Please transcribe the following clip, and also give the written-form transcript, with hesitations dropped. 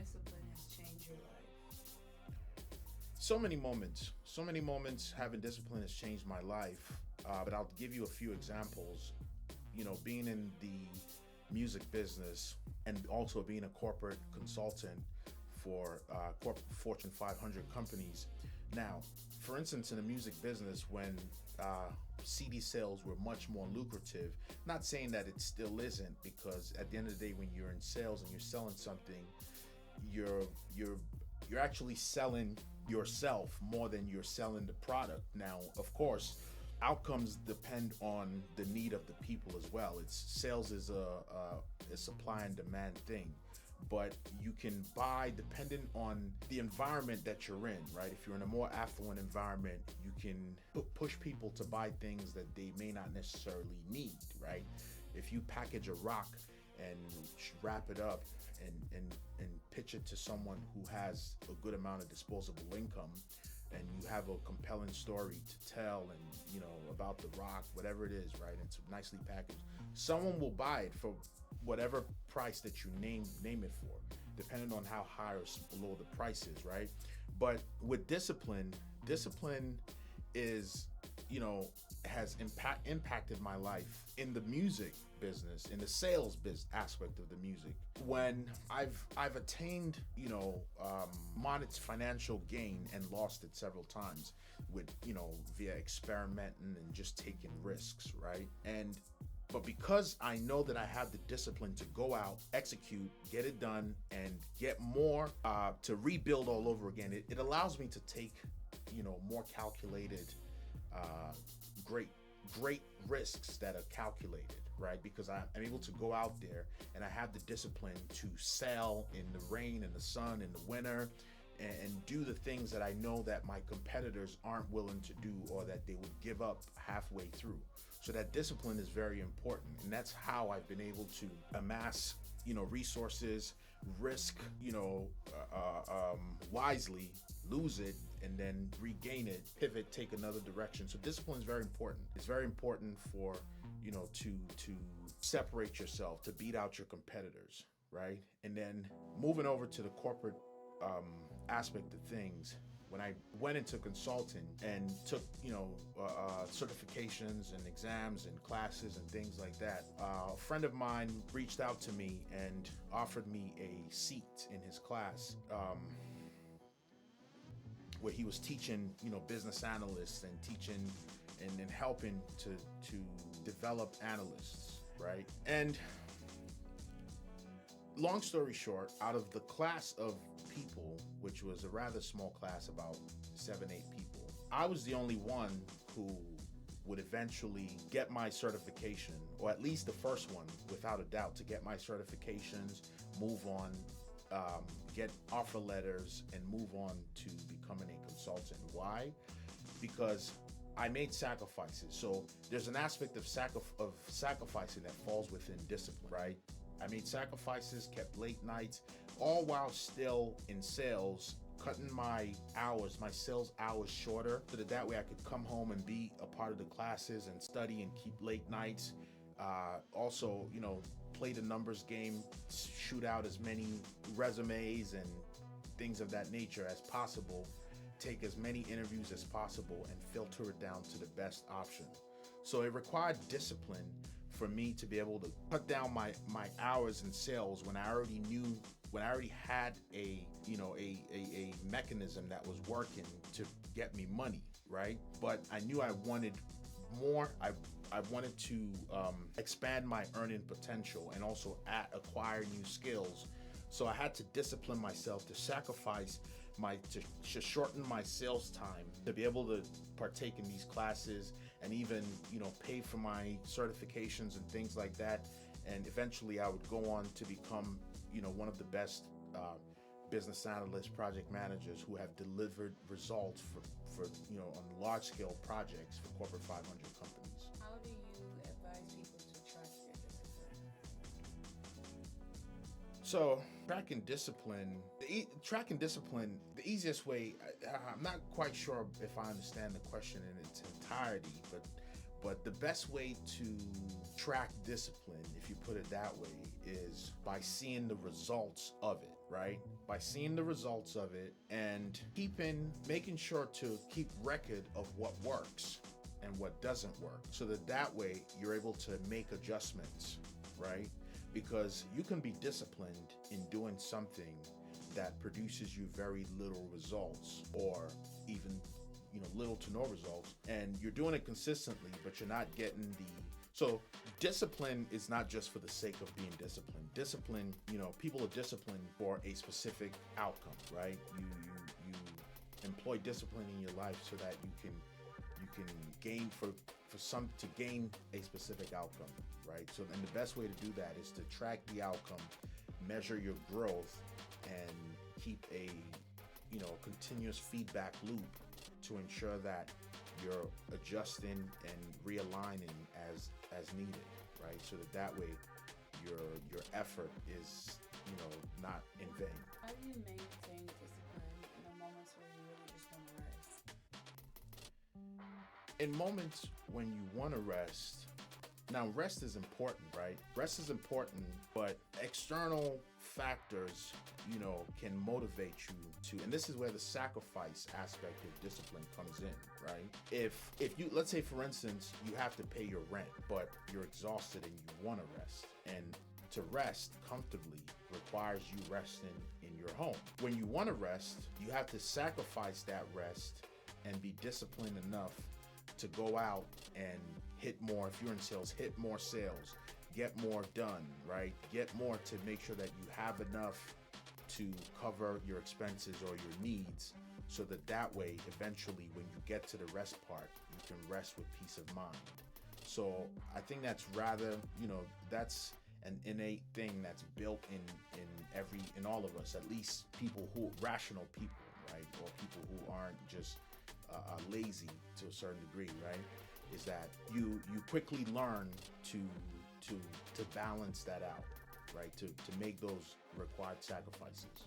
discipline has changed your life? So many moments having discipline has changed my life. But I'll give you a few examples. Being in the music business and also being a corporate consultant for Fortune 500 companies. Now, for instance, in the music business, when CD sales were much more lucrative, not saying that it still isn't, because at the end of the day, when you're in sales and you're selling something, you're you're you're actually selling yourself more than you're selling the product. Now, of course, outcomes depend on the need of the people as well. It's sales is a supply and demand thing, but you can buy depending on the environment that you're in, right? If you're in a more affluent environment, you can push people to buy things that they may not necessarily need, right? If you package a rock and wrap it up and pitch it to someone who has a good amount of disposable income, and you have a compelling story to tell, and about the rock, whatever it is, right? It's nicely packaged, someone will buy it for whatever price that you name it for, depending on how high or low the price is, right? But with discipline is, has impacted my life in the music business, in the sales aspect of the music. When I've attained, financial gain and lost it several times with, via experimenting and just taking risks, right? But because I know that I have the discipline to go out, execute, get it done, and get more, to rebuild all over again, it allows me to take, more calculated, great risks that are calculated, right? Because I'm able to go out there and I have the discipline to sell in the rain, in the sun, in the winter, and do the things that I know that my competitors aren't willing to do, or that they would give up halfway through. So that discipline is very important, and that's how I've been able to amass, resources, risk, wisely, lose it, and then regain it, pivot, take another direction. So discipline is very important. It's very important for, to separate yourself, to beat out your competitors, right? And then moving over to the corporate aspect of things, when I went into consulting and took, certifications and exams and classes and things like that, a friend of mine reached out to me and offered me a seat in his class, where he was teaching, business analysts, and teaching and helping to develop analysts, right? And long story short, out of the class of people, which was a rather small class, about 7-8 people, I was the only one who would eventually get my certification, or at least the first one, without a doubt, to get my certifications, move on, get offer letters, and move on to becoming a consultant. Why? Because I made sacrifices. So there's an aspect of sacrificing that falls within discipline, right? I made sacrifices, kept late nights, all while still in sales, cutting my sales hours shorter, so that way I could come home and be a part of the classes and study and keep late nights. Also, play the numbers game, shoot out as many resumes and things of that nature as possible, take as many interviews as possible, and filter it down to the best option. So it required discipline for me to be able to cut down my hours in sales when I already had a mechanism that was working to get me money, right? But I knew I wanted more. I wanted to expand my earning potential and also acquire new skills. So I had to discipline myself to sacrifice to shorten my sales time to be able to partake in these classes, and even, pay for my certifications and things like that. And eventually I would go on to become, one of the best business analysts, project managers who have delivered results for on large scale projects for corporate 500 companies. How do you advise people to track their discipline? So tracking discipline, the easiest way, I'm not quite sure if I understand the question in its entirety, but the best way to track discipline, if you put it that way, is by seeing the results of it, right? By seeing the results of it and making sure to keep record of what works and what doesn't work, so that way you're able to make adjustments, right? Because you can be disciplined in doing something that produces you very little results, or even little to no results, and you're doing it consistently, but you're not getting so discipline is not just for the sake of being disciplined. Discipline, people are disciplined for a specific outcome, right? You employ discipline in your life so that you can gain to gain a specific outcome, right? So then the best way to do that is to track the outcome, measure your growth, and keep a continuous feedback loop to ensure that you're adjusting and realigning as needed, right? So that way your effort is not in vain. How do you maintain discipline in the moments where you really just want to rest? In moments when you want to rest, now rest is important, right? Rest is important, but external factors can motivate you to, and this is where the sacrifice aspect of discipline comes in, right? If you, let's say for instance, you have to pay your rent, but you're exhausted and you want to rest, and to rest comfortably requires you resting in your home. When you want to rest, you have to sacrifice that rest and be disciplined enough to go out and hit more. If you're in sales, hit more sales, get more done, right? Get more to make sure that you have enough to cover your expenses or your needs, so that way eventually when you get to the rest part, you can rest with peace of mind. So I think that's rather, that's an innate thing that's built in all of us, at least rational people, right? Or people who aren't just lazy to a certain degree, right? Is that you quickly learn to balance that out, right? To make those required sacrifices.